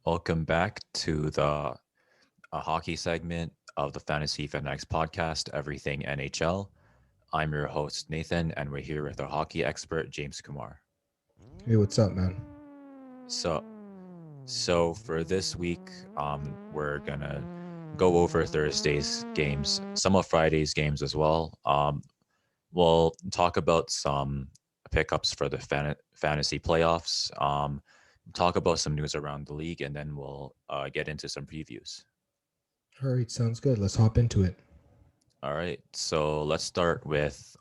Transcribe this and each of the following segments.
Welcome back to the hockey segment of the Fantasy Fanatics Podcast, Everything NHL. I'm your host, Nathan, and we're here with our hockey expert, James Kumar. Hey, what's up, man? So, so for this week, we're gonna go over Thursday's games, some of Friday's games as well. We'll talk about some pickups for the fantasy playoffs. Talk about some news around the league, and then we'll get into some previews. All right, sounds good. Let's hop into it. All right, so let's start with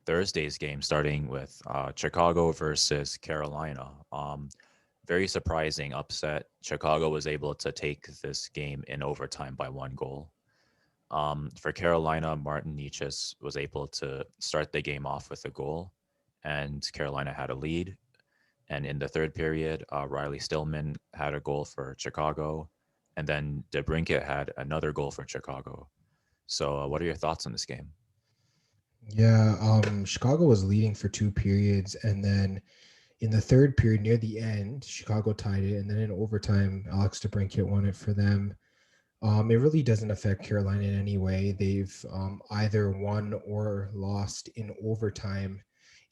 Thursday's game, starting with Chicago versus Carolina. Very surprising upset. Chicago was able to take this game in overtime by 1 goal. For Carolina, Martin Necas was able to start the game off with a goal, and Carolina had a lead. And in the third period, Riley Stillman had a goal for Chicago, and then DeBrincat had another goal for Chicago. So, what are your thoughts on this game? Yeah, Chicago was leading for two periods, and then in the third period, near the end, Chicago tied it, and then in overtime, Alex DeBrincat won it for them. It really doesn't affect Carolina in any way. They've either won or lost in overtime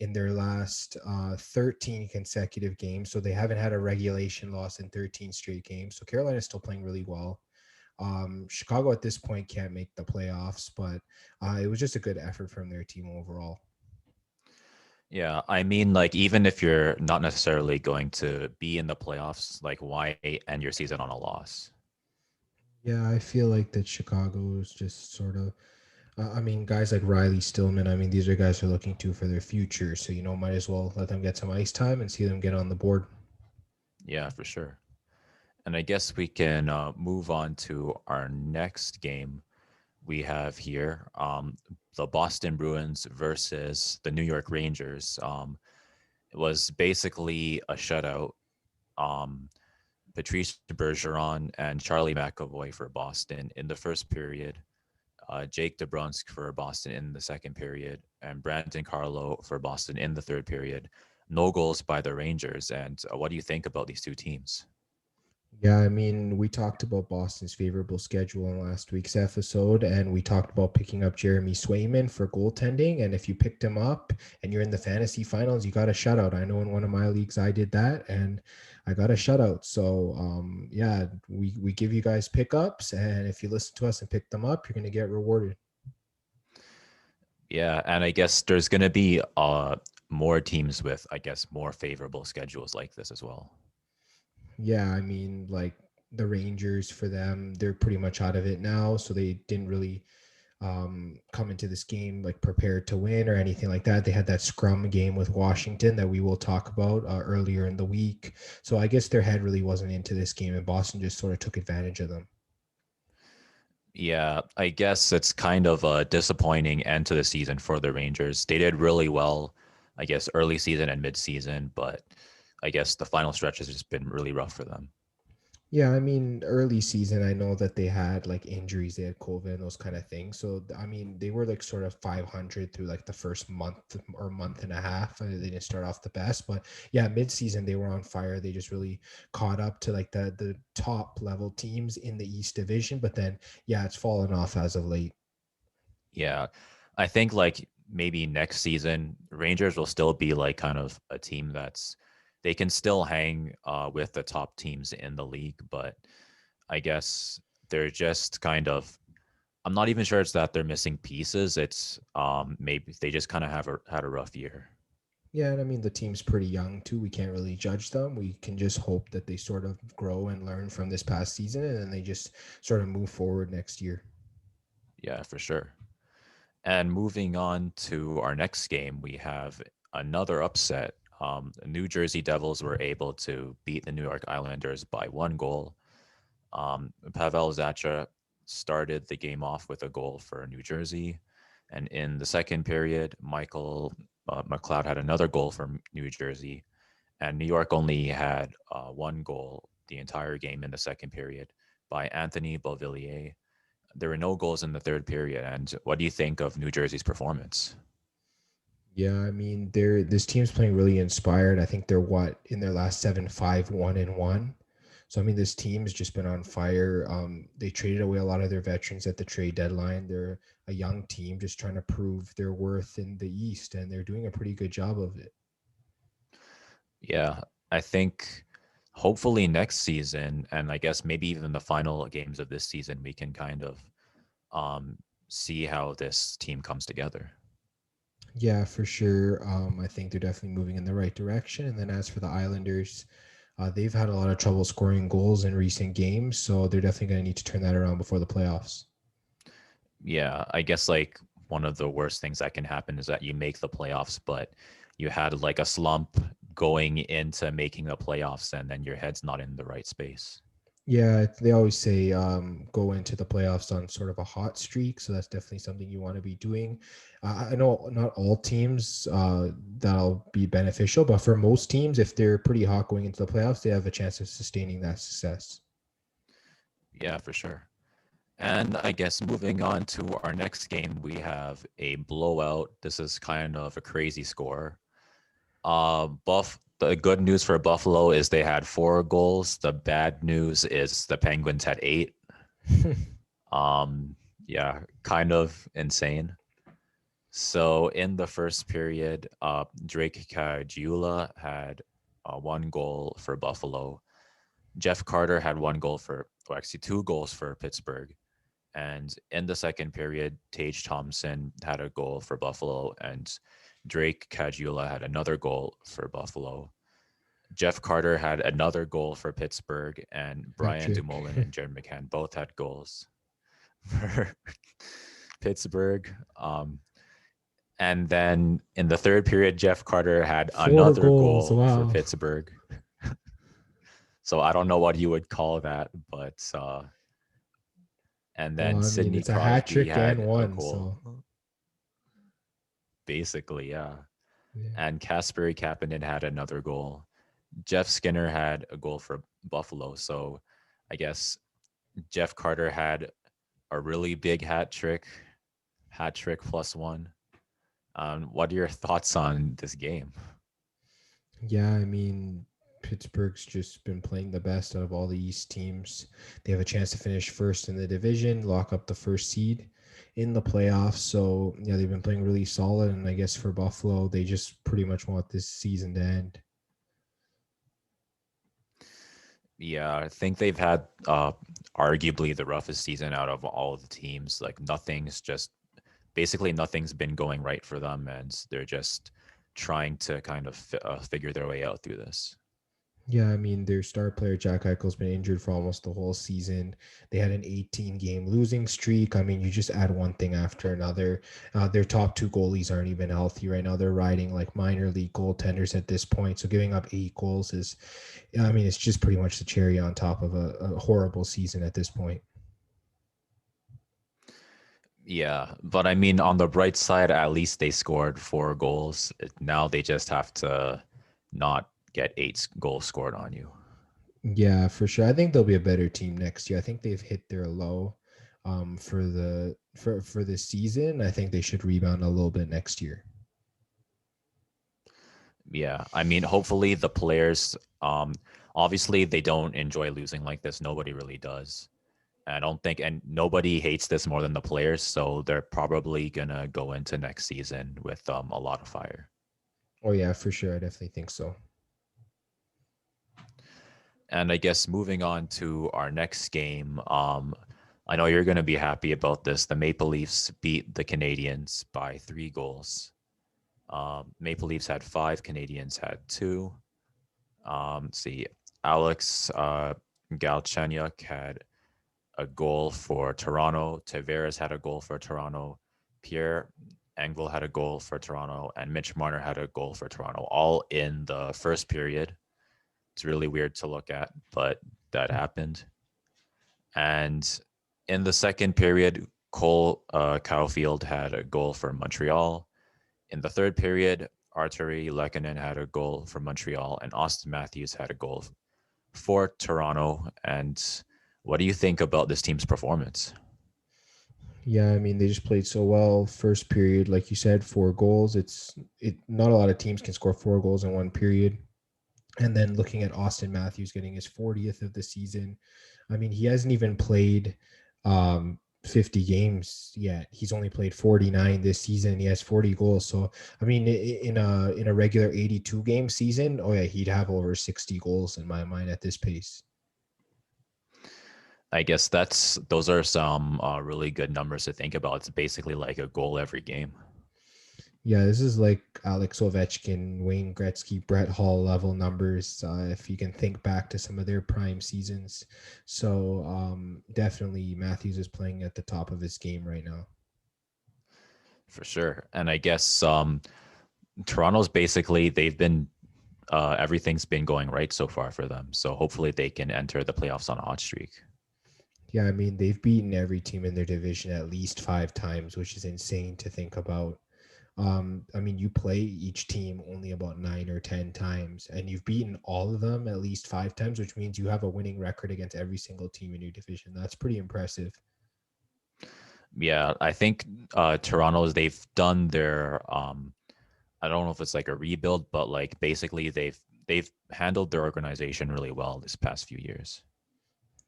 in their last 13 consecutive games. So they haven't had a regulation loss in 13 straight games. So Carolina is still playing really well. Chicago at this point can't make the playoffs, but it was just a good effort from their team overall. Yeah, I mean, like, even if you're not necessarily going to be in the playoffs, like, why end your season on a loss? Yeah, I feel like that Chicago is just sort of. I mean, guys like Riley Stillman. I mean, these are guys who are looking to for their future. So might as well let them get some ice time and see them get on the board. Yeah, for sure. And I guess we can move on to our next game we have here, the Boston Bruins versus the New York Rangers. It was basically a shutout. Um, Patrice Bergeron and Charlie McAvoy for Boston in the first period, Jake DeBrusk for Boston in the second period, and Brandon Carlo for Boston in the third period. No goals by the Rangers. And what do you think about these two teams? Yeah, I mean, we talked about Boston's favorable schedule in last week's episode, and we talked about picking up Jeremy Swayman for goaltending. And if you picked him up and you're in the fantasy finals, you got a shutout. I know in one of my leagues I did that, and I got a shutout. So, yeah, we give you guys pickups, and if you listen to us and pick them up, you're going to get rewarded. Yeah, and I guess there's going to be more teams with, I guess, more favorable schedules like this as well. Yeah, I mean, like the Rangers for them, they're pretty much out of it now, so they didn't really come into this game like prepared to win or anything like that. They had that scrum game with Washington that we will talk about earlier in the week. So I guess their head really wasn't into this game, and Boston just sort of took advantage of them. Yeah, I guess it's kind of a disappointing end to the season for the Rangers. They did really well, I guess, early season and mid-season, but I guess the final stretch has just been really rough for them. Yeah, I mean, early season, I know that they had like injuries, they had COVID and those kind of things. So, I mean, they were like sort of 500 through like the first month or month and a half. And they didn't start off the best, but yeah, mid-season they were on fire. They just really caught up to like the top level teams in the East Division. But then, yeah, it's fallen off as of late. Yeah, I think like maybe next season, Rangers will still be like kind of a team that's they can still hang with the top teams in the league, but I guess they're just kind of I'm not even sure it's that they're missing pieces. It's maybe they just kind of had a rough year. Yeah, and I mean the team's pretty young too. We can't really judge them. We can just hope that they sort of grow and learn from this past season, and then they just sort of move forward next year. Yeah, for sure. And moving on to our next game, we have another upset. The New Jersey Devils were able to beat the New York Islanders by 1 goal. Pavel Zacha started the game off with a goal for New Jersey. And in the second period, Michael McLeod had another goal for New Jersey. And New York only had 1 goal the entire game in the second period by Anthony Beauvillier. there were no goals in the third period. And what do you think of New Jersey's performance? Yeah, I mean, this team's playing really inspired. I think they're what in their last seven, 5-1-1. So I mean, this team's just been on fire. They traded away a lot of their veterans at the trade deadline. They're a young team just trying to prove their worth in the East, and they're doing a pretty good job of it. Yeah, I think hopefully next season, and I guess maybe even the final games of this season, we can kind of um, see how this team comes together. Yeah, for sure. I think they're definitely moving in the right direction. And then as for the Islanders, they've had a lot of trouble scoring goals in recent games, so they're definitely going to need to turn that around before the playoffs. Yeah, I guess like one of the worst things that can happen is that you make the playoffs, but you had like a slump going into making the playoffs, and then your head's not in the right space. Yeah, they always say go into the playoffs on sort of a hot streak, so that's definitely something you want to be doing. I know not all teams that'll be beneficial, but for most teams, if they're pretty hot going into the playoffs, they have a chance of sustaining that success. Yeah, for sure. And I guess moving on to our next game, we have a blowout. This is kind of a crazy score. The good news for Buffalo is they had 4 goals. The bad news is the Penguins had 8. Um, yeah, kind of insane. So in the first period, Drake Caggiula had 1 goal for Buffalo. Jeff Carter had 1 goal or actually 2 goals for Pittsburgh. And in the second period, Tage Thompson had a goal for Buffalo, and Drake Caggiula had another goal for Buffalo. Jeff Carter had another goal for Pittsburgh, and Hat Brian trick. Dumoulin and Jared McCann both had goals for Pittsburgh. And then in the third period, Jeff Carter had Four another goals. goal for Wow. Pittsburgh. So I don't know what you would call that, but and Well, then I mean, Sidney it's a hat Crosby trick and had a one, goal. so Basically, yeah. yeah. And Kasperi Kapanen had another goal. Jeff Skinner had a goal for Buffalo. So I guess Jeff Carter had a really big hat trick plus one. What are your thoughts on this game? Yeah, I mean, Pittsburgh's just been playing the best out of all the East teams. They have a chance to finish first in the division, lock up the first seed in the playoffs. So, yeah, they've been playing really solid. And I guess for Buffalo, they just pretty much want this season to end. Yeah, I think they've had arguably the roughest season out of all of the teams. Like basically nothing's been going right for them, and they're just trying to kind of figure their way out through this. Yeah, I mean, their star player, Jack Eichel's been injured for almost the whole season. They had an 18-game losing streak. I mean, you just add one thing after another. Their top 2 goalies aren't even healthy right now. They're riding like minor league goaltenders at this point. So giving up 8 goals is, I mean, it's just pretty much the cherry on top of a horrible season at this point. Yeah, but I mean, on the bright side, at least they scored 4 goals. Now they just have to not get 8 goals scored on you. Yeah, for sure. I think they'll be a better team next year. I think they've hit their low for this season. I think they should rebound a little bit next year. Yeah, I mean, hopefully the players, obviously they don't enjoy losing like this. Nobody really does. I don't think, and nobody hates this more than the players. So they're probably gonna go into next season with a lot of fire. Oh yeah, for sure. I definitely think so. And I guess moving on to our next game, I know you're gonna be happy about this. The Maple Leafs beat the Canadiens by 3 goals. Maple Leafs had 5, Canadiens had 2. See, Alex Galchenyuk had a goal for Toronto. Tavares had a goal for Toronto. Pierre Engvall had a goal for Toronto, and Mitch Marner had a goal for Toronto, all in the first period. It's really weird to look at, but that happened. And in the second period, Cole Caulfield had a goal for Montreal. In the third period, Arturi Lehkonen had a goal for Montreal, and Austin Matthews had a goal for Toronto. And what do you think about this team's performance? Yeah, I mean they just played so well. First period, like you said, 4 goals. It not a lot of teams can score 4 goals in one period. And then looking at Austin Matthews getting his 40th of the season. I mean, he hasn't even played 50 games yet. He's only played 49 this season. He has 40 goals. So, I mean, in a regular 82 game season, oh yeah, he'd have over 60 goals in my mind at this pace. I guess those are some really good numbers to think about. It's basically like a goal every game. Yeah, this is like Alex Ovechkin, Wayne Gretzky, Brett Hall level numbers. If you can think back to some of their prime seasons, so definitely Matthews is playing at the top of his game right now. For sure. And I guess Toronto's basically they've been everything's been going right so far for them. So hopefully they can enter the playoffs on a hot streak. Yeah, I mean they've beaten every team in their division at least 5 times, which is insane to think about. I mean, you play each team only about 9 or 10 times, and you've beaten all of them at least 5 times, which means you have a winning record against every single team in your division. That's pretty impressive. Yeah, I think Toronto's they've done their I don't know if it's like a rebuild, but like basically they've handled their organization really well this past few years.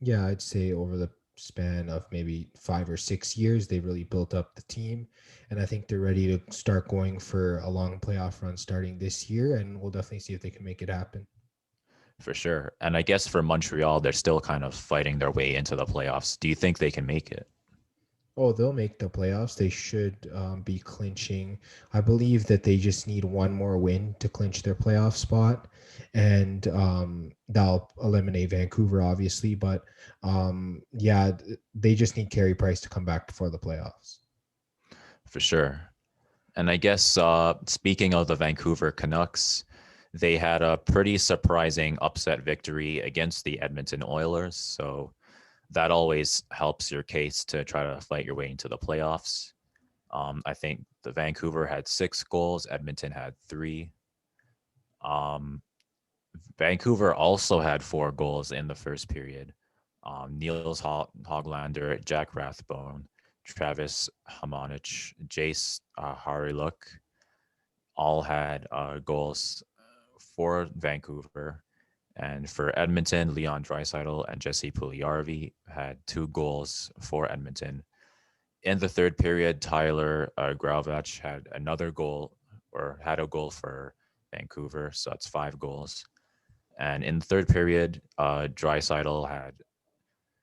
Yeah, I'd say over the span of maybe 5 or 6 years, they really built up the team, and I think they're ready to start going for a long playoff run starting this year, and we'll definitely see if they can make it happen. For sure. And I guess for Montreal, they're still kind of fighting their way into the playoffs. Do you think they can make it? Oh, they'll make the playoffs. They should be clinching. I believe that they just need one more win to clinch their playoff spot, and that'll eliminate Vancouver, obviously. But yeah, they just need Carey Price to come back before the playoffs. For sure. And I guess speaking of the Vancouver Canucks, they had a pretty surprising upset victory against the Edmonton Oilers. So that always helps your case to try to fight your way into the playoffs. I think the Vancouver had 6 goals, Edmonton had 3. Um, Vancouver also had 4 goals in the first period. Niels Hoglander, Jack Rathbone, Travis Hamonich, Jace Hariluk all had goals for Vancouver. And for Edmonton, Leon Draisaitl and Jesse Puljujarvi had 2 goals for Edmonton. In the third period, Tyler Grauvach had another goal or had a goal for Vancouver. So that's 5 goals. And in the third period, Draisaitl had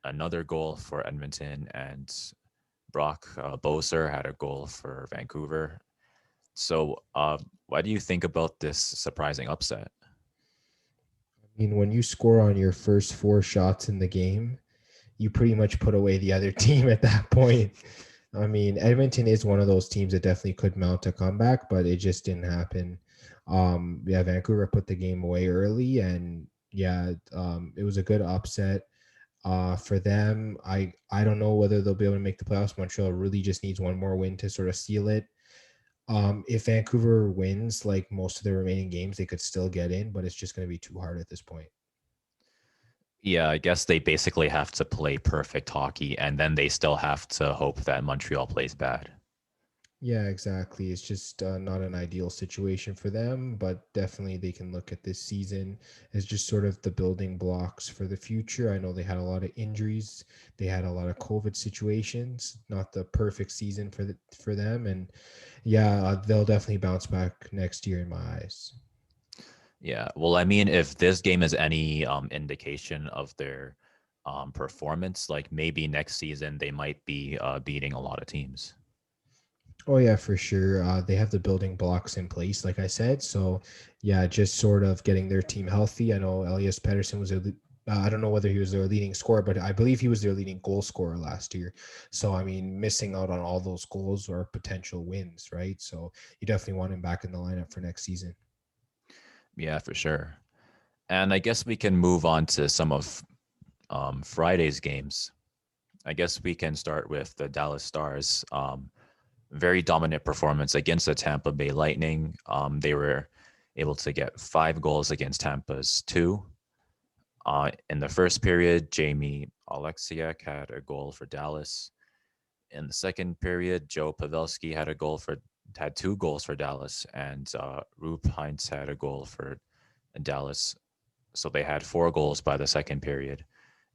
another goal for Edmonton, and Brock Boser had a goal for Vancouver. So, what do you think about this surprising upset? I mean, when you score on your first 4 shots in the game, you pretty much put away the other team at that point. I mean, Edmonton is one of those teams that definitely could mount a comeback, but it just didn't happen. Yeah, Vancouver put the game away early, and yeah, it was a good upset for them. I don't know whether they'll be able to make the playoffs. Montreal really just needs one more win to sort of seal it. If Vancouver wins like most of the remaining games, they could still get in, but it's just going to be too hard at this point. Yeah, I guess they basically have to play perfect hockey, and then they still have to hope that Montreal plays bad. Yeah, exactly. It's just not an ideal situation for them, but definitely they can look at this season as just sort of the building blocks for the future. I know they had a lot of injuries, they had a lot of COVID situations, not the perfect season for them, and yeah, they'll definitely bounce back next year in my eyes. Yeah, well, I mean, if this game is any indication of their performance, like maybe next season they might be beating a lot of teams. Oh yeah, for sure. They have the building blocks in place, like I said. So yeah, just sort of getting their team healthy. I know Elias Pettersson was I don't know whether he was their leading scorer, but I believe he was their leading goal scorer last year. So I mean, missing out on all those goals or potential wins, right? So you definitely want him back in the lineup for next season. Yeah, for sure. And I guess we can move on to some of Friday's games. I guess we can start with the Dallas Stars. Very dominant performance against the Tampa Bay Lightning. They were able to get 5 goals against Tampa's 2. In the first period, Jamie Oleksiak had a goal for Dallas. In the second period, Joe Pavelski had 2 goals for Dallas, and Rupe Hintz had a goal for Dallas. So they had 4 goals by the second period,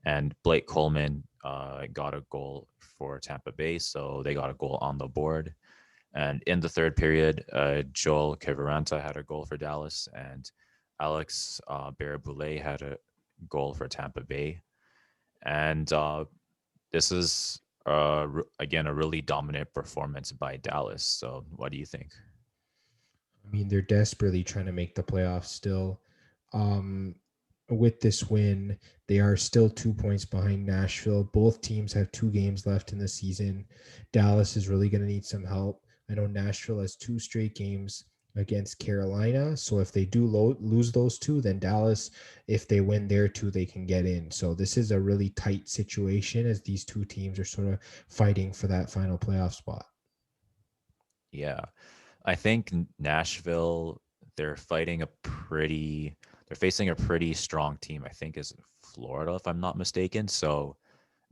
and Blake Coleman got a goal for Tampa Bay, so they got a goal on the board. And in the third period, Joel Kiviranta had a goal for Dallas, and Alex Baraboulet had a goal for Tampa Bay. And this is again a really dominant performance by Dallas. So, what do you think? I mean, they're desperately trying to make the playoffs still. Um, with this win, they are still 2 points behind Nashville. Both teams have 2 games left in the season. Dallas is really going to need some help. I know Nashville has 2 straight games against Carolina. So if they do lose those 2, then Dallas, if they win their 2, they can get in. So this is a really tight situation as these 2 teams are sort of fighting for that final playoff spot. Yeah, I think Nashville they're fighting a pretty they're facing a pretty strong team. I think is Florida, if I'm not mistaken. So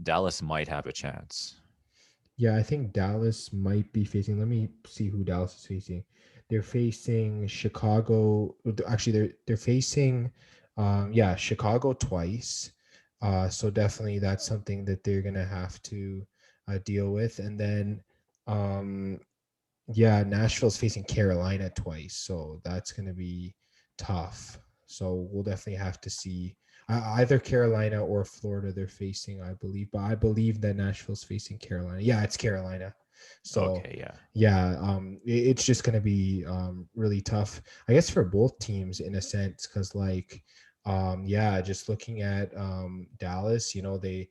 Dallas might have a chance. Yeah, I think Dallas might be facing. Let me see who Dallas is facing. They're facing Chicago. Actually, they're facing, yeah, Chicago twice. So definitely that's something that they're gonna have to deal with. And then, um, yeah, Nashville's facing Carolina twice, so that's going to be tough. So we'll definitely have to see either Carolina or Florida they're facing, I believe. But I believe that Nashville's facing Carolina. Yeah, it's Carolina. So Okay, yeah. yeah, it's just going to be really tough, I guess, for both teams in a sense, because like, yeah, just looking at Dallas, they,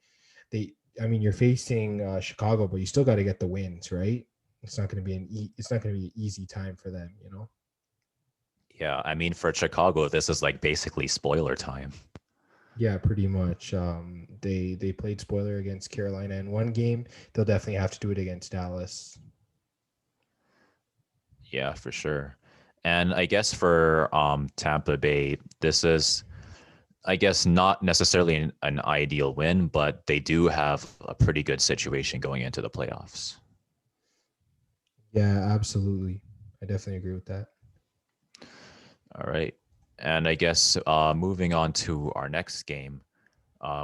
I mean, you're facing Chicago, but you still got to get the wins, right? It's not going to be it's not going to be an easy time for them. Yeah, I mean for Chicago, this is like basically spoiler time. Yeah, pretty much. They played spoiler against Carolina in one game. They'll definitely have to do it against Dallas. Yeah, for sure. And I guess for Tampa Bay, this is I guess not necessarily an ideal win, but they do have a pretty good situation going into the playoffs. Yeah, absolutely. I definitely agree with that. All right. And I guess moving on to our next game,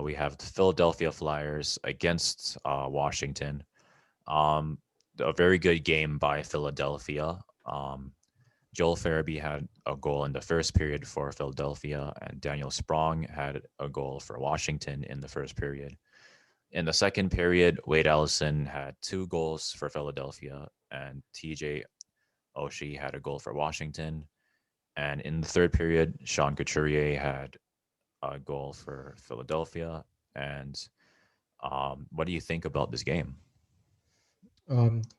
we have the Philadelphia Flyers against Washington. Um, a very good game by Philadelphia. Joel Farabee had a goal in the first period for Philadelphia, and Daniel Sprong had a goal for Washington in the first period. In the second period, Wade Allison had 2 goals for Philadelphia, and TJ Oshie had a goal for Washington. And in the third period, Sean Couturier had a goal for Philadelphia. And what do you think about this game?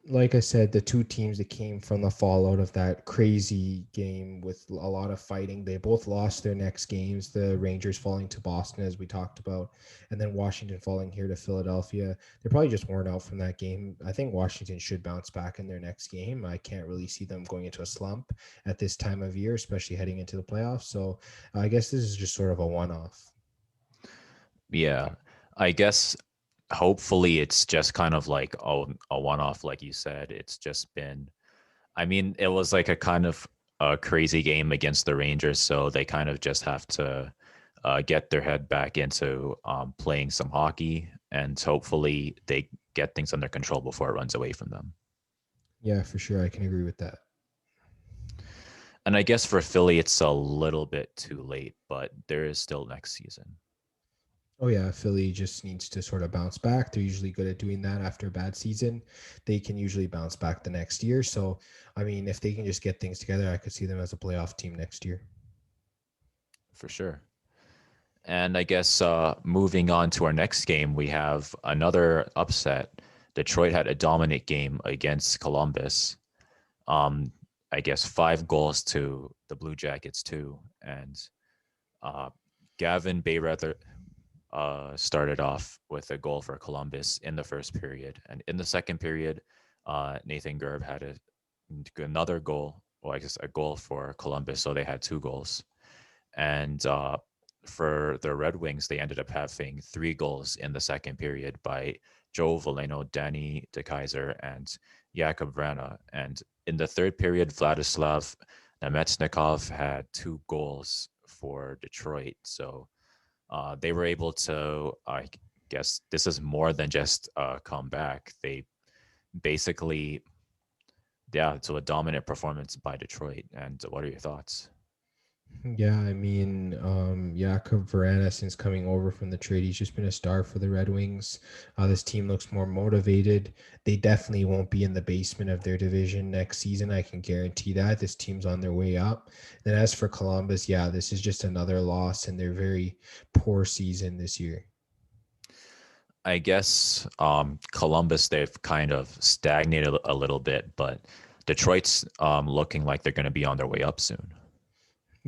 Like I said, the 2 teams that came from the fallout of that crazy game with a lot of fighting, they both lost their next games. The Rangers falling to Boston, as we talked about, and then Washington falling here to Philadelphia. They're probably just worn out from that game. I think Washington should bounce back in their next game. I can't really see them going into a slump at this time of year, especially heading into the playoffs. So I guess this is just sort of a one-off. Yeah, I guess hopefully it's just kind of like a one off, like you said. It's just been, I mean, it was like a kind of a crazy game against the Rangers. So they kind of just have to get their head back into playing some hockey and hopefully they get things under control before it runs away from them. Yeah, for sure. I can agree with that. And I guess for Philly, it's a little bit too late, but there is still next season. Oh yeah, Philly just needs to sort of bounce back. They're usually good at doing that after a bad season. They can usually bounce back the next year. So, I mean, if they can just get things together, I could see them as a playoff team next year. For sure. And I guess moving on to our next game, we have another upset. Detroit had a dominant game against Columbus. Um, I guess 5 goals to the Blue Jackets too, and uh, Gavin Bayreuther started off with a goal for Columbus in the first period, and in the second period, Nathan Gerb had another goal. Well, I guess a goal for Columbus, so they had 2 goals. And for the Red Wings, they ended up having 3 goals in the second period by Joe Valeno, Danny DeKaiser, and Jakub Vrana. And in the third period, Vladislav Nemetsnikov had 2 goals for Detroit. So they were able to, I guess this is more than just a comeback. They basically, yeah, so a dominant performance by Detroit. And what are your thoughts? Yeah, I mean, Jakub Vrana, since coming over from the trade, he's just been a star for the Red Wings. This team looks more motivated. They definitely won't be in the basement of their division next season. I can guarantee that. This team's on their way up. Then as for Columbus, yeah, this is just another loss in their very poor season this year. I guess Columbus, they've kind of stagnated a little bit, but Detroit's looking like they're going to be on their way up soon.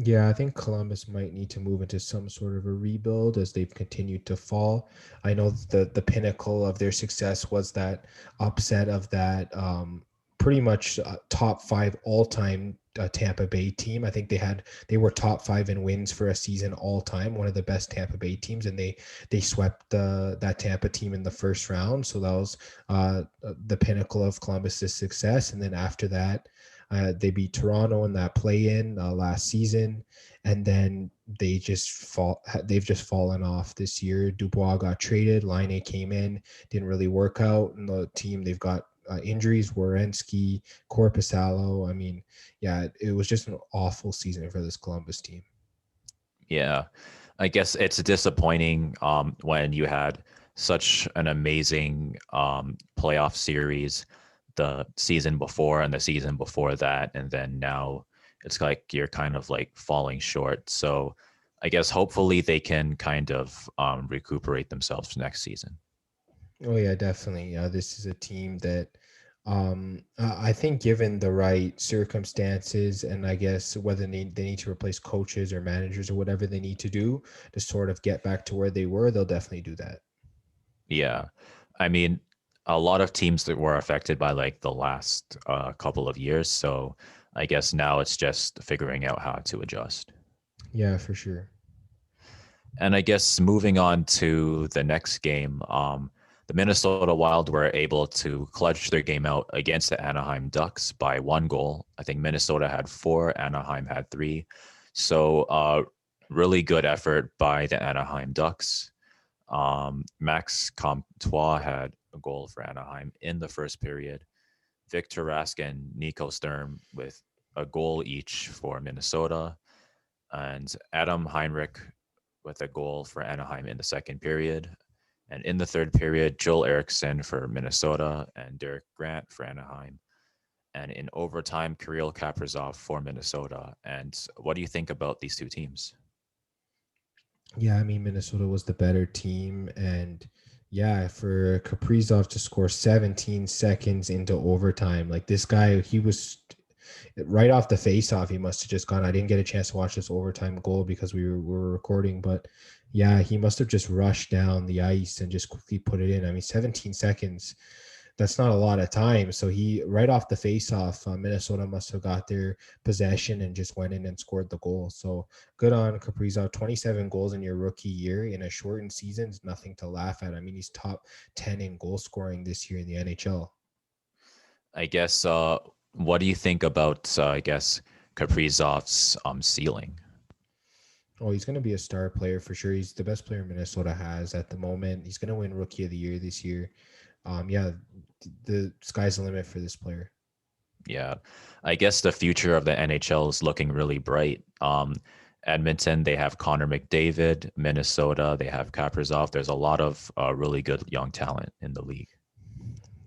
Yeah, I think Columbus might need to move into some sort of a rebuild as they've continued to fall. I know the pinnacle of their success was that upset of that pretty much top five all time Tampa Bay team. I think they were top five in wins for a season all time, one of the best Tampa Bay teams, and they swept that Tampa team in the first round. So that was the pinnacle of Columbus's success. And then after that, they beat Toronto in that play-in last season, and then they've just fallen off this year. Dubois got traded, Laine came in, didn't really work out, and the team they've got injuries, Werenski, Korpisalo. I mean, yeah, it was just an awful season for this Columbus team. Yeah, I guess it's disappointing when you had such an amazing playoff series the season before and the season before that, and then now it's like you're kind of like falling short. So I guess hopefully they can kind of recuperate themselves next season. Oh yeah, definitely. This is a team that I think given the right circumstances and I guess whether they need to replace coaches or managers or whatever they need to do to sort of get back to where they were, they'll definitely do that. Yeah, I mean, a lot of teams that were affected by like the last couple of years. So I guess now it's just figuring out how to adjust. Yeah, for sure. And I guess moving on to the next game, the Minnesota Wild were able to clutch their game out against the Anaheim Ducks by 1 goal. I think Minnesota had 4, Anaheim had 3. So really good effort by the Anaheim Ducks. Max Comtois had a goal for Anaheim in the first period. Victor Rask and Nico Sturm with a goal each for Minnesota. And Adam Heinrich with a goal for Anaheim in the second period. And in the third period, Joel Eriksson for Minnesota and Derek Grant for Anaheim. And in overtime, Kirill Kaprizov for Minnesota. And what do you think about these two teams? Yeah, I mean Minnesota was the better team, and yeah, for Kaprizov to score 17 seconds into overtime, like this guy, he was right off the face-off. He must have just gone. I didn't get a chance to watch this overtime goal because we were recording, but yeah, he must have just rushed down the ice and just quickly put it in. I mean, 17 seconds. That's not a lot of time. So he right off the face-off, Minnesota must have got their possession and just went in and scored the goal. So good on Kaprizov. 27 goals in your rookie year in a shortened season is nothing to laugh at. I mean, he's top 10 in goal scoring this year in the NHL. I guess, what do you think about, I guess, Kaprizov's ceiling? Oh, he's going to be a star player for sure. He's the best player Minnesota has at the moment. He's going to win Rookie of the Year this year. Yeah, the sky's the limit for this player. Yeah, I guess the future of the NHL is looking really bright. Edmonton, they have Connor McDavid. Minnesota, they have Kaprizov. There's a lot of really good young talent in the league.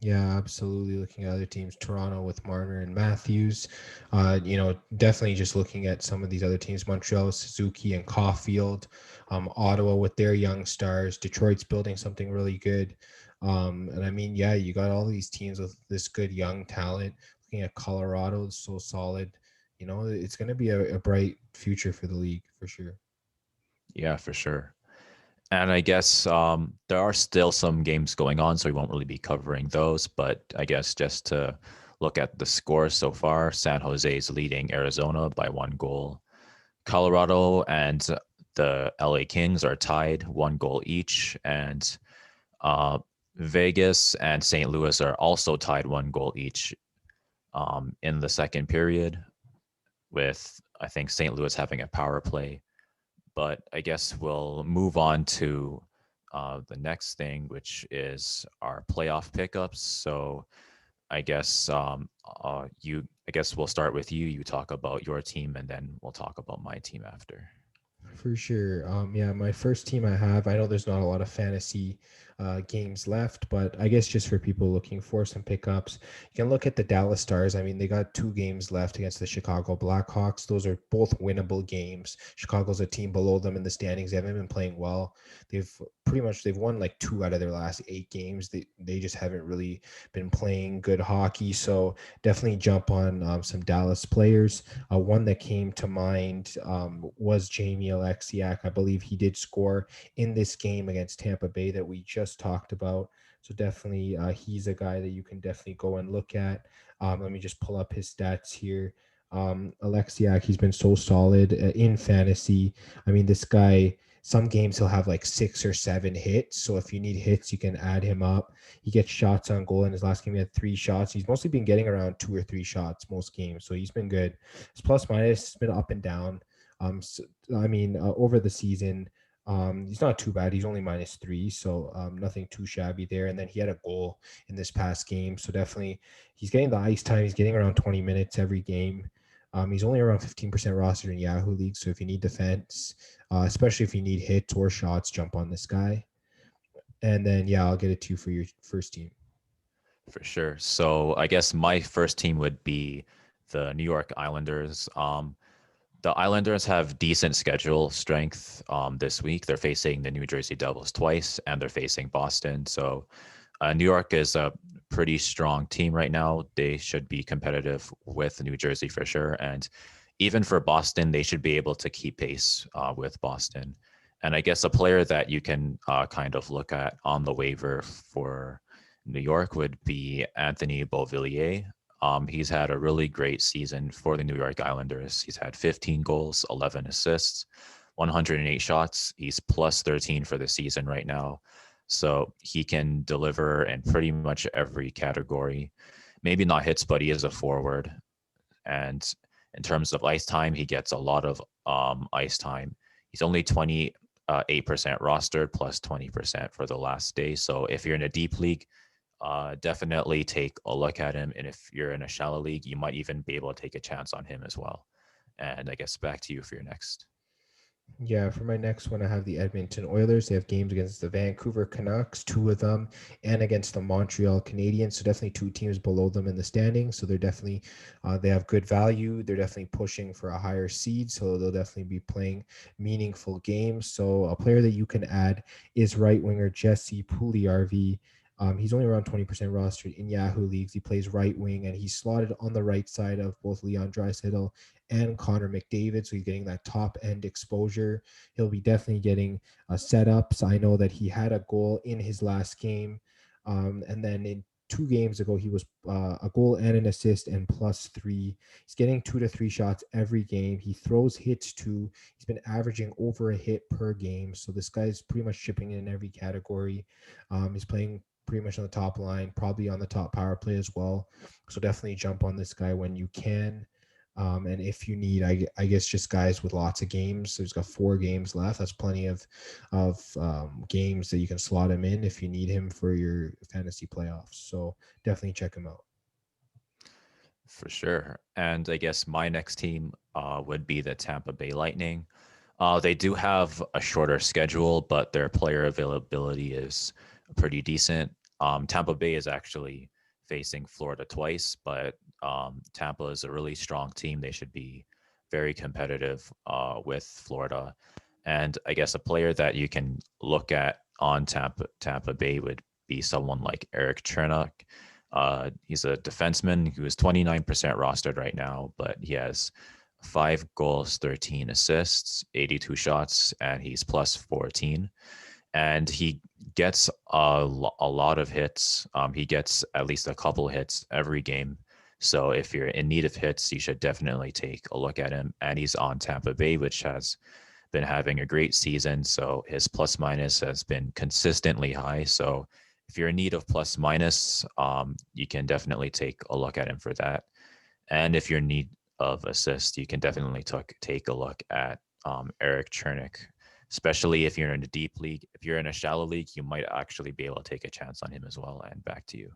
Yeah, absolutely. Looking at other teams, Toronto with Marner and Matthews. Definitely just looking at some of these other teams, Montreal, Suzuki and Caulfield, Ottawa with their young stars. Detroit's building something really good. And I mean, yeah, you got all these teams with this good young talent. Looking at Colorado, it's so solid. It's going to be a bright future for the league for sure. Yeah, for sure. And I guess there are still some games going on, so we won't really be covering those. But I guess just to look at the scores so far, San Jose is leading Arizona by 1 goal. Colorado and the LA Kings are tied 1 goal each. And Vegas and St. Louis are also tied 1 goal each in the second period, with I think St. Louis having a power play. But I guess we'll move on to the next thing, which is our playoff pickups. So I guess we'll start with you. You talk about your team, and then we'll talk about my team after. For sure. Yeah, my first team I have, I know there's not a lot of fantasy games left, but I guess just for people looking for some pickups, you can look at the Dallas Stars. I mean, they got 2 games left against the Chicago Blackhawks. Those are both winnable games. Chicago's a team below them in the standings. They haven't been playing well. They've won like 2 out of their last 8 games. They just haven't really been playing good hockey. So definitely jump on some Dallas players. One that came to mind was Jamie Alexiak. I believe he did score in this game against Tampa Bay that we just talked about. So definitely, he's a guy that you can definitely go and look at. Let me just pull up his stats here. Alexiak, he's been so solid in fantasy. I mean, this guy, some games he'll have like 6 or 7 hits. So if you need hits, you can add him up. He gets shots on goal. In his last game, he had 3 shots. He's mostly been getting around 2 or 3 shots most games. So he's been good. His plus minus has been up and down. So, I mean, over the season, he's not too bad. He's only -3, so nothing too shabby there. And then he had a goal in this past game, so definitely he's getting the ice time. He's getting around 20 minutes every game. He's only around 15% rostered in Yahoo League, so if you need defense, especially if you need hits or shots, jump on this guy. And then yeah, I'll get it to you for your first team. For sure. So I guess my first team would be the New York Islanders. The Islanders have decent schedule strength this week. They're facing the New Jersey Devils twice, and they're facing Boston. So New York is a pretty strong team right now. They should be competitive with New Jersey for sure. And even for Boston, they should be able to keep pace with Boston. And I guess a player that you can kind of look at on the waiver for New York would be Anthony Beauvillier. He's had a really great season for the New York Islanders. He's had 15 goals, 11 assists, 108 shots. He's plus 13 for the season right now. So he can deliver in pretty much every category. Maybe not hits, but he is a forward. And in terms of ice time, he gets a lot of ice time. He's only 28% rostered plus 20% for the last day. So if you're in a deep league, definitely take a look at him. And if you're in a shallow league, you might even be able to take a chance on him as well. And I guess back to you for your next. Yeah, for my next one, I have the Edmonton Oilers. They have games against the Vancouver Canucks, 2 of them, and against the Montreal Canadiens. So definitely 2 teams below them in the standings. So they're definitely they have good value. They're definitely pushing for a higher seed. So they'll definitely be playing meaningful games. So a player that you can add is right winger Jesse Puljujarvi. He's only around 20% rostered in Yahoo leagues. He plays right wing, and he's slotted on the right side of both Leon Draisaitl and Connor McDavid. So he's getting that top end exposure. He'll be definitely getting setups. I know that he had a goal in his last game. And then in 2 games ago, he was a goal and an assist and +3. He's getting 2 to 3 shots every game. He throws hits too. He's been averaging over a hit per game. So this guy's pretty much shipping in every category. He's playing pretty much on the top line, probably on the top power play as well. So definitely jump on this guy when you can. And if you need, I guess just guys with lots of games. So he's got 4 games left. That's plenty of games that you can slot him in if you need him for your fantasy playoffs. So definitely check him out. For sure. And I guess my next team would be the Tampa Bay Lightning. They do have a shorter schedule, but their player availability is pretty decent. Tampa Bay is actually facing Florida twice, but Tampa is a really strong team. They should be very competitive with Florida. And I guess a player that you can look at on Tampa Bay would be someone like Eric Chernak. He's a defenseman who is 29% rostered right now, but he has 5 goals, 13 assists, 82 shots, and he's plus 14. And he gets a lot of hits. He gets at least a couple hits every game. So if you're in need of hits, you should definitely take a look at him. And he's on Tampa Bay, which has been having a great season. So his plus minus has been consistently high. So if you're in need of plus minus, you can definitely take a look at him for that. And if you're in need of assist, you can definitely take a look at Eric Chernick, especially if you're in a deep league. If you're in a shallow league, you might actually be able to take a chance on him as well. And back to you.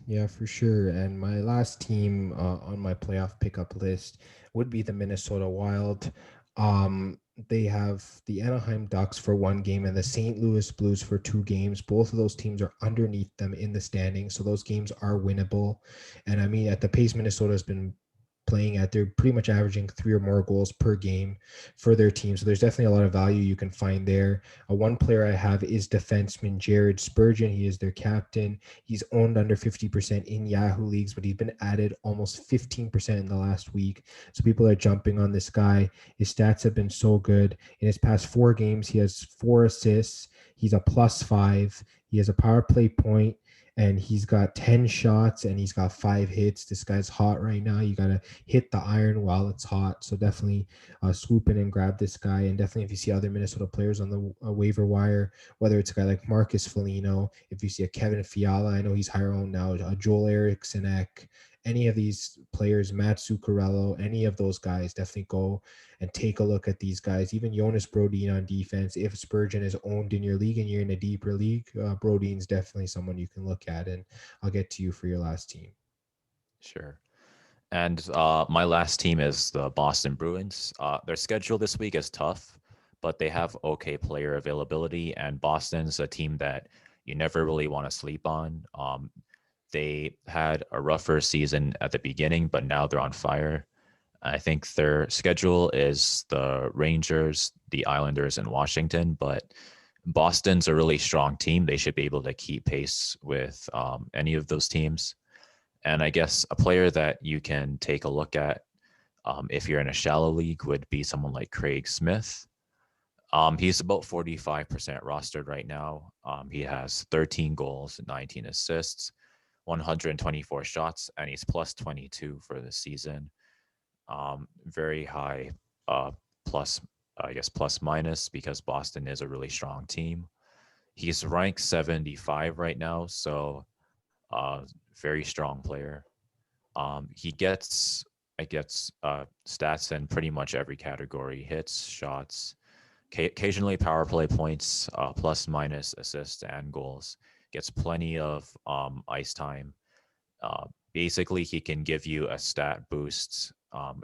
Yeah, for sure. And my last team on my playoff pickup list would be the Minnesota Wild. They have the Anaheim Ducks for one game and the St. Louis Blues for two games. Both of those teams are underneath them in the standings, so those games are winnable. And I mean, at the pace Minnesota has been playing at, they're pretty much averaging three or more goals per game for their team. So there's definitely a lot of value you can find there. One player I have is defenseman Jared Spurgeon. He is their captain. He's owned under 50% in Yahoo leagues, but he's been added almost 15% in the last week. So people are jumping on this guy. His stats have been so good. In his past 4 games, he has 4 assists. He's a +5. He has a power play point, and he's got 10 shots and he's got 5 hits. This guy's hot right now. You got to hit the iron while it's hot. So definitely swoop in and grab this guy. And definitely if you see other Minnesota players on the waiver wire, whether it's a guy like Marcus Foligno, if you see a Kevin Fiala, I know he's higher owned now, Joel Eriksson Ek, any of these players, Matt Zuccarello, any of those guys, definitely go and take a look at these guys. Even Jonas Brodin on defense. If Spurgeon is owned in your league and you're in a deeper league, Brodin's definitely someone you can look at. And I'll get to you for your last team. Sure. And my last team is the Boston Bruins. Their schedule this week is tough, but they have okay player availability. And Boston's a team that you never really want to sleep on. They had a rougher season at the beginning, but now they're on fire. I think their schedule is the Rangers, the Islanders, and Washington, but Boston's a really strong team. They should be able to keep pace with any of those teams. And I guess a player that you can take a look at if you're in a shallow league would be someone like Craig Smith. He's about 45% rostered right now. He has 13 goals, 19 assists, 124 shots, and he's +22 for the season. Very high plus, I guess, plus minus because Boston is a really strong team. He's ranked 75 right now, so very strong player. He gets, I guess, stats in pretty much every category: hits, shots, occasionally power play points, plus minus assists and goals. Gets plenty of ice time. Basically, he can give you a stat boost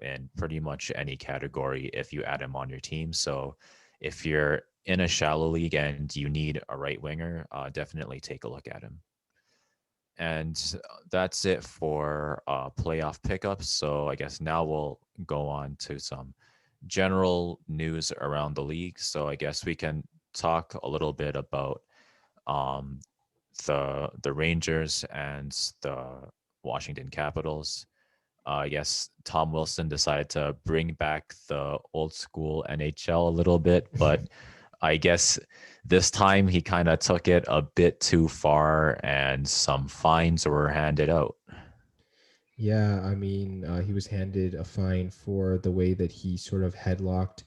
in pretty much any category if you add him on your team. So if you're in a shallow league and you need a right winger, definitely take a look at him. And that's it for playoff pickups. So I guess now we'll go on to some general news around the league. So I guess we can talk a little bit about um, the Rangers and the Washington Capitals. I guess Tom Wilson decided to bring back the old school NHL a little bit, but I guess this time he kind of took it a bit too far and some fines were handed out. Yeah, I mean, he was handed a fine for the way that he sort of headlocked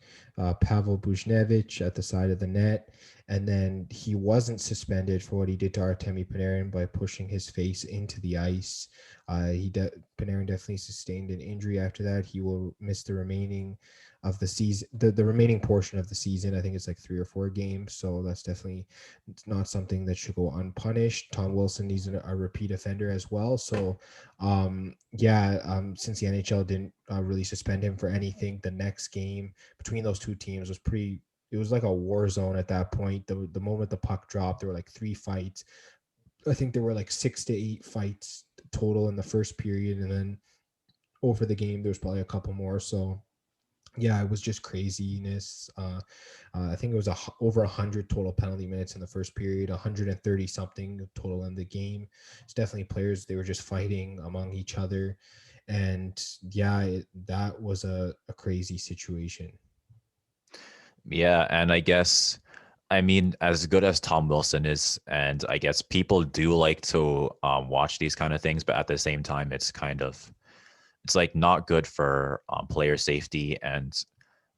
Pavel Buchnevich at the side of the net. And then he wasn't suspended for what he did to Artemi Panarin by pushing his face into the ice. Panarin definitely sustained an injury after that. He will miss the remaining of the season, the remaining portion of the season. I think it's like 3 or 4 games. So that's definitely not something that should go unpunished. Tom Wilson is a repeat offender as well. So since the NHL didn't really suspend him for anything, the next game between those two teams was it was like a war zone at that point. The moment the puck dropped, there were like 3 fights. I think there were like 6 to 8 fights total in the first period. And then over the game, there was probably a couple more. So yeah, it was just craziness. I think it was over 100 total penalty minutes in the first period, 130 something total in the game. It's definitely players, they were just fighting among each other. And yeah, that was a crazy situation. Yeah, and I guess, I mean, as good as Tom Wilson is, and I guess people do like to watch these kind of things, but at the same time, it's like not good for player safety. And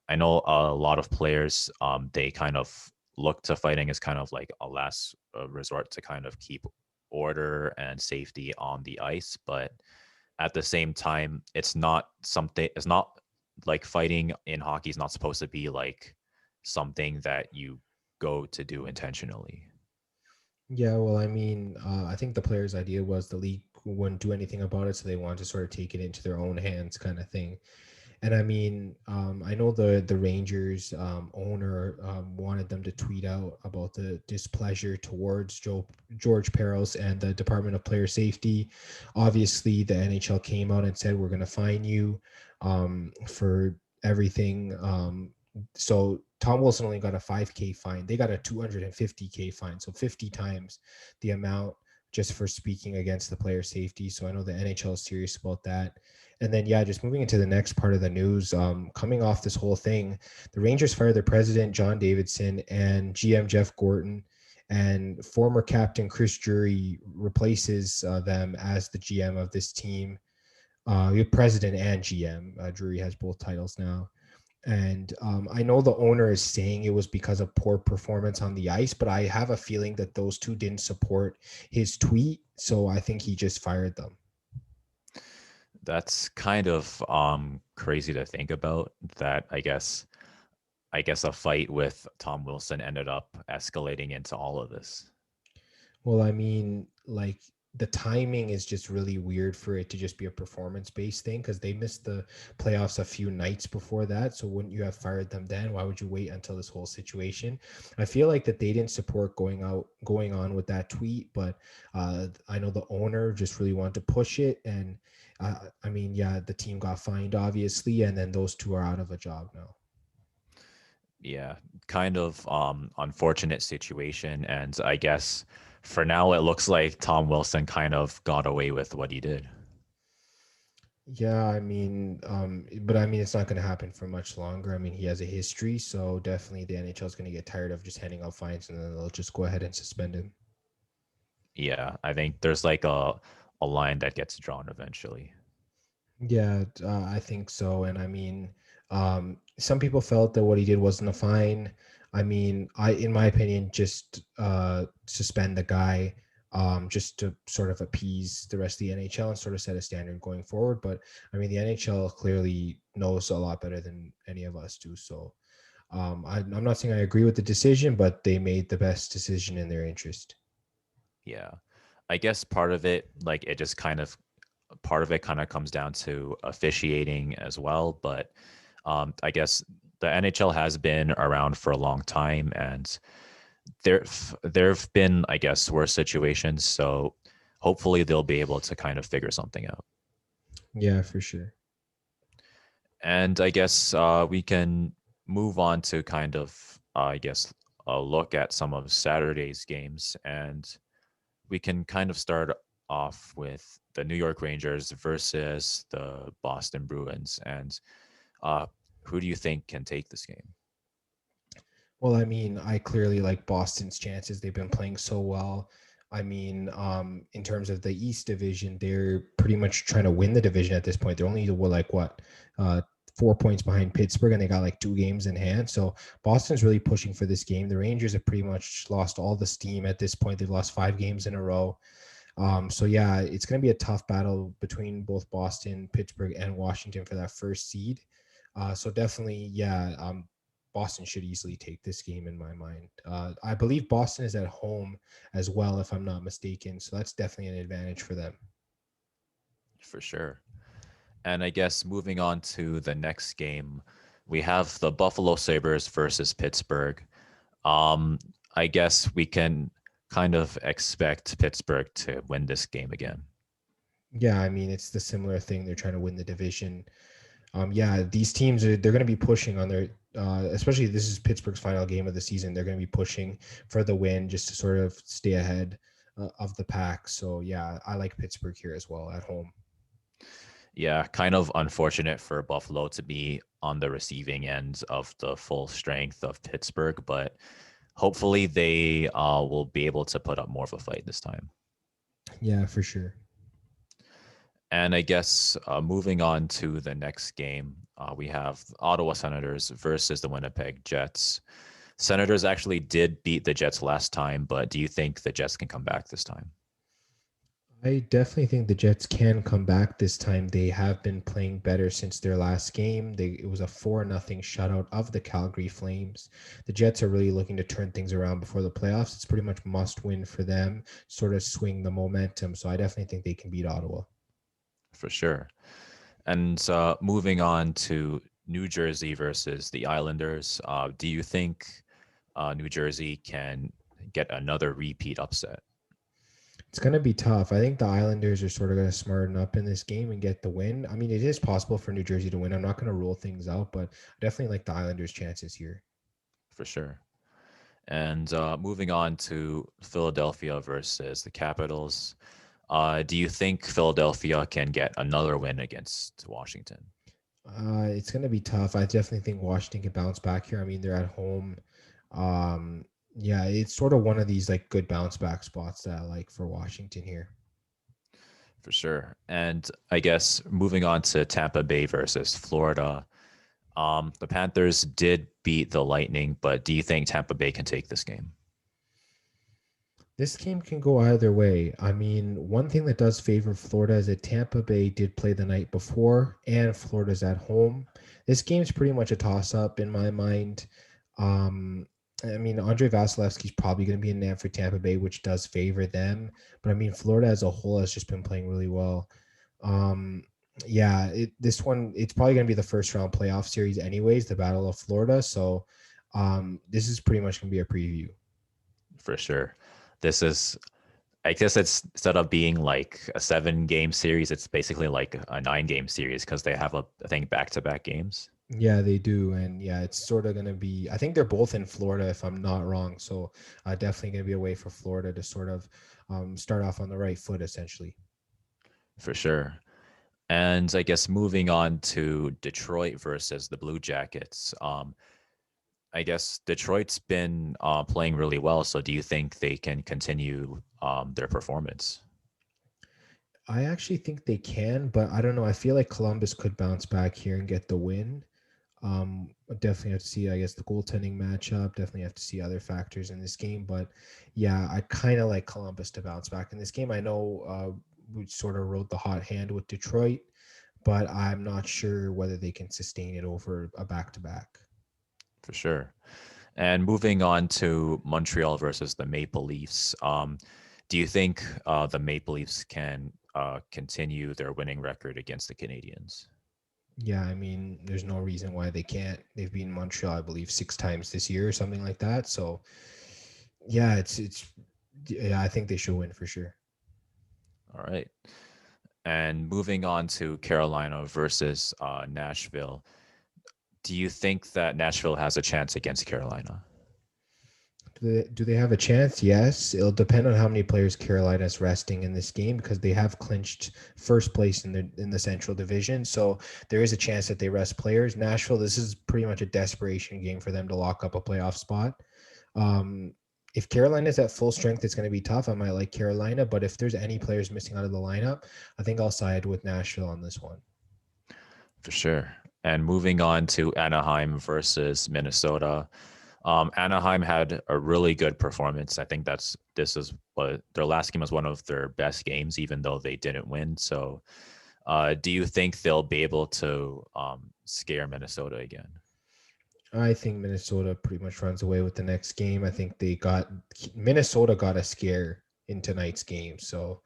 I know a lot of players, they kind of look to fighting as kind of like a last resort to kind of keep order and safety on the ice, but at the same time, it's not like fighting in hockey is not supposed to be like something that you go to do intentionally. Yeah, well, I mean, I think the players' idea was the league wouldn't do anything about it, so they wanted to sort of take it into their own hands, kind of thing. And I mean, I know the Rangers owner wanted them to tweet out about the displeasure towards George Peros and the Department of Player Safety. Obviously, the NHL came out and said we're going to fine you for everything. So Tom Wilson only got a 5K fine. They got a 250K fine, so 50 times the amount just for speaking against the player safety. So I know the NHL is serious about that. And then, yeah, just moving into the next part of the news, coming off this whole thing, the Rangers fired their president, John Davidson, and GM Jeff Gorton, and former captain Chris Drury replaces them as the GM of this team. President and GM. Drury has both titles now. And I know the owner is saying it was because of poor performance on the ice, but I have a feeling that those two didn't support his tweet. So I think he just fired them. That's kind of crazy to think about that. I guess a fight with Tom Wilson ended up escalating into all of this. Well, I mean, like the timing is just really weird for it to just be a performance based thing because they missed the playoffs a few nights before that. So wouldn't you have fired them then? Why would you wait until this whole situation? I feel like that they didn't support going on with that tweet, but I know the owner just really wanted to push it. And I mean, yeah, the team got fined obviously, and then those two are out of a job now. Yeah, kind of unfortunate situation. And I guess for now, it looks like Tom Wilson kind of got away with what he did. Yeah, I mean, but I mean, it's not going to happen for much longer. I mean, he has a history, so definitely the NHL is going to get tired of just handing out fines, and then they'll just go ahead and suspend him. Yeah, I think there's like a line that gets drawn eventually. Yeah, I think so. And I mean, some people felt that what he did wasn't a fine. I mean, in my opinion, just suspend the guy, just to sort of appease the rest of the NHL and sort of set a standard going forward. But I mean, the NHL clearly knows a lot better than any of us do. So I'm not saying I agree with the decision, but they made the best decision in their interest. Yeah. I guess part of it kind of comes down to officiating as well. But I guess the NHL has been around for a long time, and there've been, I guess, worse situations. So hopefully they'll be able to kind of figure something out. Yeah, for sure. And I guess we can move on to kind of, I guess, a look at some of Saturday's games. And we can kind of start off with the New York Rangers versus the Boston Bruins. And uh, who do you think can take this game? Well, I mean, I clearly like Boston's chances. They've been playing so well. I mean, in terms of the East Division, they're pretty much trying to win the division at this point. They're only like what, 4 points behind Pittsburgh, and they got like 2 games in hand. So Boston's really pushing for this game. The Rangers have pretty much lost all the steam at this point. They've lost 5 games in a row. So yeah, it's going to be a tough battle between both Boston, Pittsburgh, and Washington for that first seed. So definitely, yeah, Boston should easily take this game in my mind. I believe Boston is at home as well, if I'm not mistaken. So that's definitely an advantage for them. For sure. And I guess moving on to the next game, we have the Buffalo Sabres versus Pittsburgh. Um, I guess we can kind of expect Pittsburgh to win this game again. Yeah, I mean, it's the similar thing. They're trying to win the division. Yeah, these teams they're going to be pushing on their, especially this is Pittsburgh's final game of the season. They're going to be pushing for the win just to sort of stay ahead of the pack. So yeah, I like Pittsburgh here as well at home. Yeah, kind of unfortunate for Buffalo to be on the receiving end of the full strength of Pittsburgh, but hopefully they will be able to put up more of a fight this time. Yeah, for sure. And I guess moving on to the next game, we have Ottawa Senators versus the Winnipeg Jets. Senators actually did beat the Jets last time, but do you think the Jets can come back this time? I definitely think the Jets can come back this time. They have been playing better since their last game. It was a 4-0 shutout of the Calgary Flames. The Jets are really looking to turn things around before the playoffs. It's pretty much must win for them, sort of swing the momentum. So I definitely think they can beat Ottawa. For sure. And moving on to New Jersey versus the Islanders, do you think New Jersey can get another repeat upset? It's going to be tough. I think the Islanders are sort of going to smarten up in this game and get the win. I mean, it is possible for New Jersey to win. I'm not going to rule things out, but I definitely like the Islanders' chances here. For sure. And moving on to Philadelphia versus the Capitals, do you think Philadelphia can get another win against Washington? It's going to be tough. I definitely think Washington can bounce back here. I mean, they're at home. Um, yeah, it's sort of one of these like good bounce back spots that I like for Washington here. For sure. And I guess moving on to Tampa Bay versus Florida, the Panthers did beat the Lightning, but do you think Tampa Bay can take this game? This game can go either way. I mean, one thing that does favor Florida is that Tampa Bay did play the night before and Florida's at home. This game's pretty much a toss up in my mind. Um, I mean, Andre Vasilevsky's probably going to be in net for Tampa Bay, which does favor them. But I mean, Florida as a whole has just been playing really well. Um, yeah, this one, it's probably going to be the first round playoff series, anyways, the Battle of Florida. So this is pretty much going to be a preview. For sure. This is, I guess it's instead of being like a 7-game series, it's basically like a 9-game series because they have, I think, back-to-back games. Yeah, they do. And yeah, it's sort of going to be, I think they're both in Florida, if I'm not wrong. So definitely going to be a way for Florida to sort of start off on the right foot, essentially. For sure. And I guess moving on to Detroit versus the Blue Jackets. I guess Detroit's been playing really well. So do you think they can continue their performance? I actually think they can, but I don't know. I feel like Columbus could bounce back here and get the win. Definitely have to see, I guess, the goaltending matchup. Definitely have to see other factors in this game. But yeah, I kind of like Columbus to bounce back in this game. I know we sort of rode the hot hand with Detroit, but I'm not sure whether they can sustain it over a back-to-back. For sure. And moving on to Montreal versus the Maple Leafs. Do you think the Maple Leafs can continue their winning record against the Canadiens? Yeah, I mean, there's no reason why they can't. They've been Montreal, I believe, 6 times this year or something like that. So yeah, yeah, I think they should win for sure. All right. And moving on to Carolina versus Nashville. Do you think that Nashville has a chance against Carolina? Do they have a chance? Yes. It'll depend on how many players Carolina's resting in this game because they have clinched first place in the Central Division. So there is a chance that they rest players. Nashville, this is pretty much a desperation game for them to lock up a playoff spot. If Carolina's at full strength, it's going to be tough. I might like Carolina, but if there's any players missing out of the lineup, I think I'll side with Nashville on this one. For sure. And moving on to Anaheim versus Minnesota. Anaheim had a really good performance. I think this is what their last game was one of their best games, even though they didn't win. So, do you think they'll be able to scare Minnesota again? I think Minnesota pretty much runs away with the next game. I think Minnesota got a scare in tonight's game. So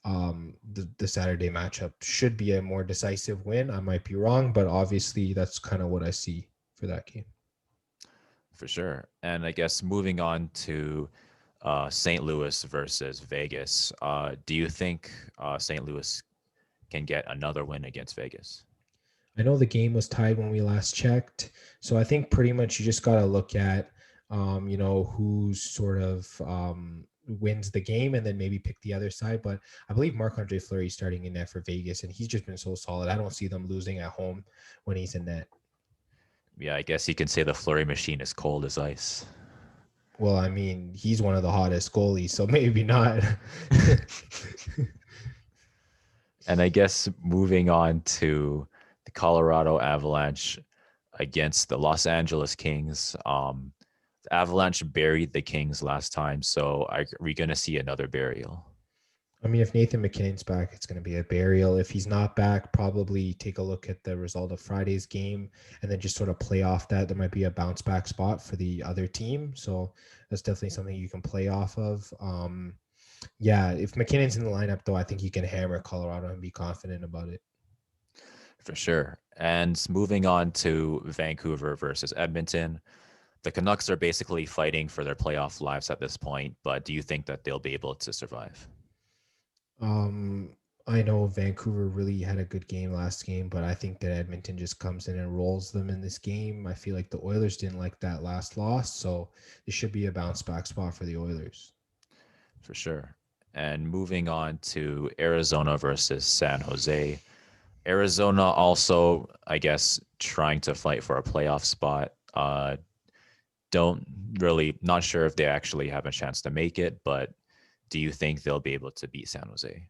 the Saturday matchup should be a more decisive win. I might be wrong, but obviously that's kind of what I see for that game. For sure. And I guess moving on to St. Louis versus Vegas, do you think St. Louis can get another win against Vegas? I know the game was tied when we last checked. So I think pretty much you just got to look at, who sort of wins the game and then maybe pick the other side. But I believe Marc-Andre Fleury is starting in net for Vegas, and he's just been so solid. I don't see them losing at home when he's in net. Yeah, I guess you can say the Flurry machine is cold as ice. Well, I mean, he's one of the hottest goalies, so maybe not. And I guess moving on to the Colorado Avalanche against the Los Angeles Kings. The Avalanche buried the Kings last time, so are we going to see another burial? I mean, if Nathan McKinnon's back, it's going to be a burial. If he's not back, probably take a look at the result of Friday's game and then just sort of play off that. There might be a bounce back spot for the other team. So that's definitely something you can play off of. Yeah, if McKinnon's in the lineup, though, I think you can hammer Colorado and be confident about it. For sure. And moving on to Vancouver versus Edmonton, the Canucks are basically fighting for their playoff lives at this point, but do you think that they'll be able to survive? Um, I know Vancouver really had a good game last game, but I think that Edmonton just comes in and rolls them in this game. I feel like the Oilers didn't like that last loss, so this should be a bounce back spot for the Oilers. For sure. And moving on to Arizona versus San Jose. Arizona also, I guess, trying to fight for a playoff spot. Don't really, not sure if they actually have a chance to make it, but do you think they'll be able to beat San Jose?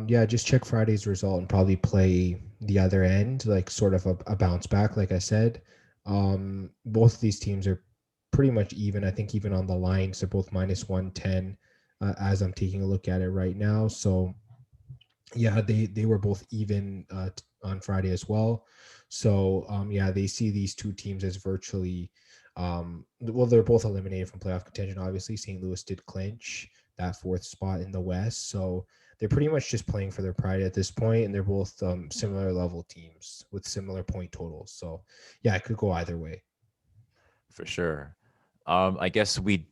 Yeah, just check Friday's result and probably play the other end, like sort of a bounce back, like I said. Both of these teams are pretty much even. I think even on the lines, they're both minus 110 as I'm taking a look at it right now. So yeah, they were both even on Friday as well. So yeah, they see these two teams as virtually well, they're both eliminated from playoff contention. Obviously, St. Louis did clinch that fourth spot in the West, so they're pretty much just playing for their pride at this point, and they're both similar level teams with similar point totals. So yeah, it could go either way. For sure. I guess we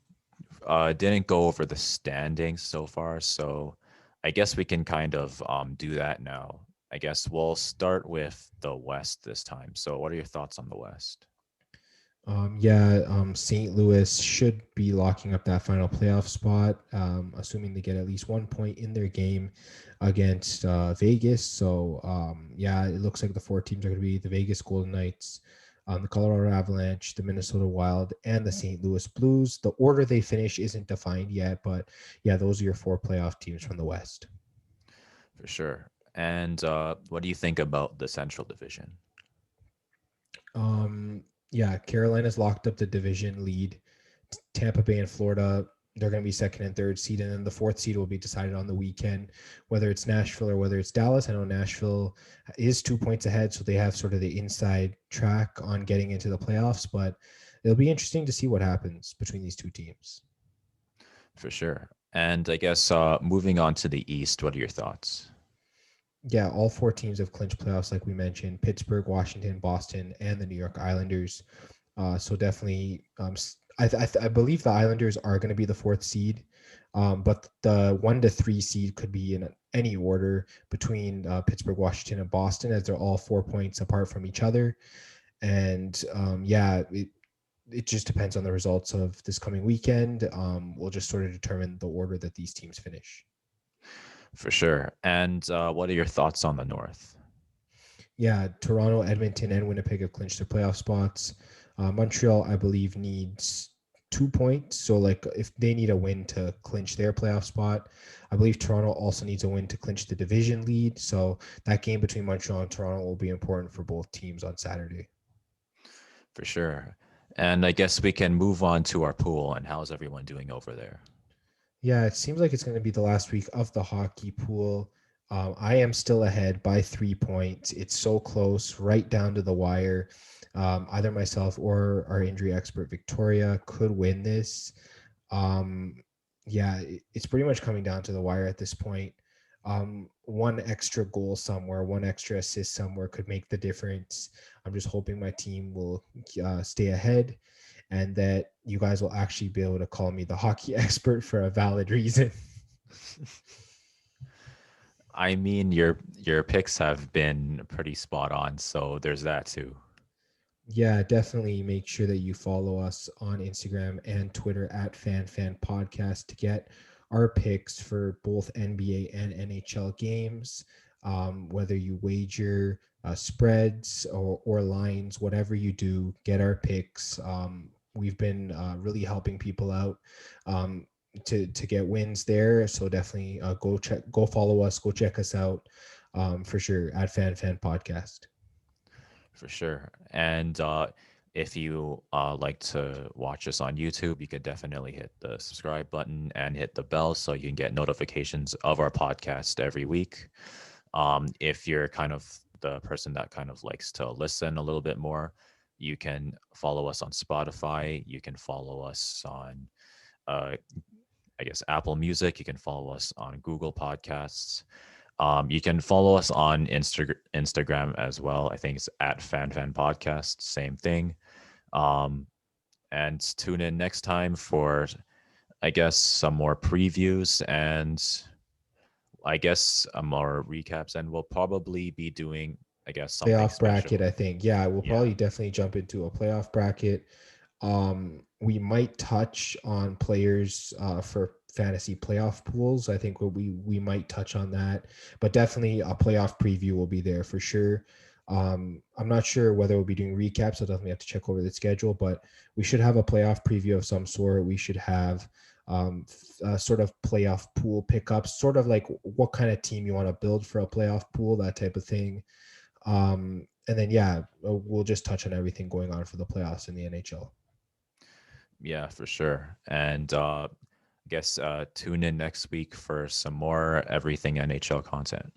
didn't go over the standings so far, so I guess we can kind of do that now. I guess we'll start with the West this time. So, what are your thoughts on the West? Yeah, St. Louis should be locking up that final playoff spot, assuming they get at least 1 point in their game against Vegas. So, yeah, it looks like the four teams are going to be the Vegas Golden Knights, the Colorado Avalanche, the Minnesota Wild, and the St. Louis Blues. The order they finish isn't defined yet, but yeah, those are your four playoff teams from the West. For sure. And what do you think about the Central Division? Yeah, Carolina's locked up the division lead. Tampa Bay and Florida, they're going to be second and third seed, and then the fourth seed will be decided on the weekend, whether it's Nashville or whether it's Dallas. I know Nashville is 2 points ahead, so they have sort of the inside track on getting into the playoffs, but it'll be interesting to see what happens between these two teams. For sure. And I guess moving on to the East, what are your thoughts? Yeah, all four teams have clinched playoffs, like we mentioned: Pittsburgh, Washington, Boston, and the New York Islanders. So definitely, I believe the Islanders are going to be the fourth seed, but the 1 to 3 seed could be in any order between Pittsburgh, Washington, and Boston, as they're all 4 points apart from each other. And yeah, it just depends on the results of this coming weekend. We'll just sort of determine the order that these teams finish. For sure. And what are your thoughts on the North? Yeah, Toronto, Edmonton, and Winnipeg have clinched their playoff spots. Montreal, I believe, needs 2 points. So, like, if they need a win to clinch their playoff spot, I believe Toronto also needs a win to clinch the division lead. So, that game between Montreal and Toronto will be important for both teams on Saturday. For sure. And I guess we can move on to our pool and how's everyone doing over there? Yeah, it seems like it's going to be the last week of the hockey pool. I am still ahead by 3 points. It's so close, right down to the wire. Either myself or our injury expert Victoria could win this. Um, yeah, it's pretty much coming down to the wire at this point. One extra goal somewhere, one extra assist somewhere could make the difference. I'm just hoping my team will stay ahead and that you guys will actually be able to call me the hockey expert for a valid reason. I mean, your picks have been pretty spot on, so there's that too. Yeah, definitely make sure that you follow us on Instagram and Twitter at FanFanPodcast to get our picks for both NBA and NHL games. Whether you wager spreads or lines, whatever you do, get our picks. We've been really helping people out to get wins there. So definitely go follow us, go check us out for sure at FanFan Podcast. For sure. And If you like to watch us on YouTube, you can definitely hit the subscribe button and hit the bell so you can get notifications of our podcast every week. If you're kind of the person that kind of likes to listen a little bit more, you can follow us on Spotify. You can follow us on, uh, I guess, Apple Music. You can follow us on Google Podcasts. You can follow us on Instagram as well. I think it's at FanFan Podcast. Same thing. Um, and tune in next time for, I guess, some more previews and I guess more recaps. And we'll probably be doing, I guess, something Playoff bracket, special. I think. Yeah, we'll Yeah. probably definitely jump into a playoff bracket. We might touch on players for fantasy playoff pools. I think we might touch on that, but definitely a playoff preview will be there for sure. I'm not sure whether we'll be doing recaps. I'll definitely have to check over the schedule, but we should have a playoff preview of some sort. We should have sort of playoff pool pickups, sort of like what kind of team you want to build for a playoff pool, that type of thing. And then, yeah, we'll just touch on everything going on for the playoffs in the NHL. Yeah, for sure. And I guess tune in next week for some more everything NHL content.